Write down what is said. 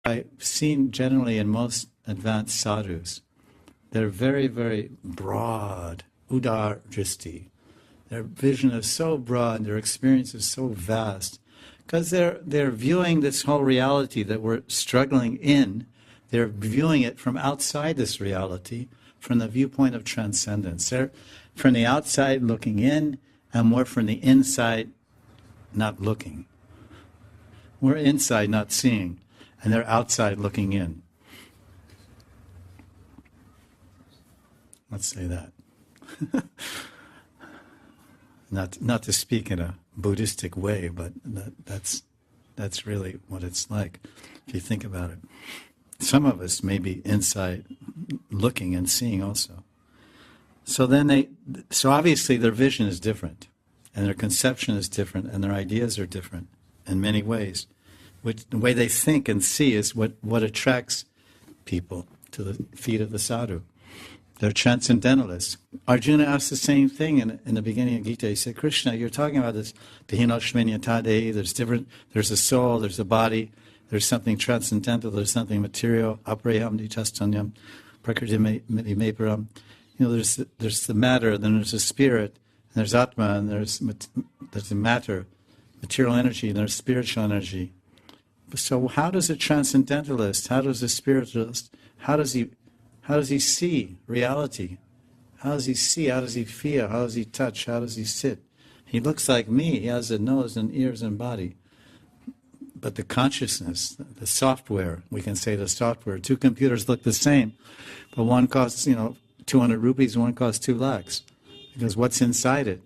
I've seen generally in most advanced sadhus, they're very, very broad, udar dristi. Their vision is so broad, their experience is so vast, because they're viewing this whole reality that we're struggling in. They're viewing it from outside this reality, from the viewpoint of transcendence. They're from the outside looking in, and we're from the inside not looking. We're inside not seeing, and they're outside looking in. Let's say that. Not to speak in a Buddhistic way, but that's really what it's like, if you think about it. Some of us may be inside looking and seeing also. So obviously their vision is different, and their conception is different, and their ideas are different in many ways. The way they think and see is what attracts people to the feet of the sadhu. They're transcendentalists. Arjuna asked the same thing in the beginning of Gita. He said, Krishna, you're talking about this Bhinoshmenyatade, there's a soul, there's a body, there's something transcendental, there's something material, aprayam ditastanyam, prakriti meparam. There's the matter, then there's the spirit, and there's atma, and there's the matter, material energy, and there's spiritual energy. So how does a transcendentalist, how does a spiritualist, how does he see reality? How does he see? How does he feel? How does he touch? How does he sit? He looks like me. He has a nose and ears and body. But the consciousness, the software, we can say the software, two computers look the same, but one costs, 200 rupees and one costs 2 lakhs. Because what's inside it?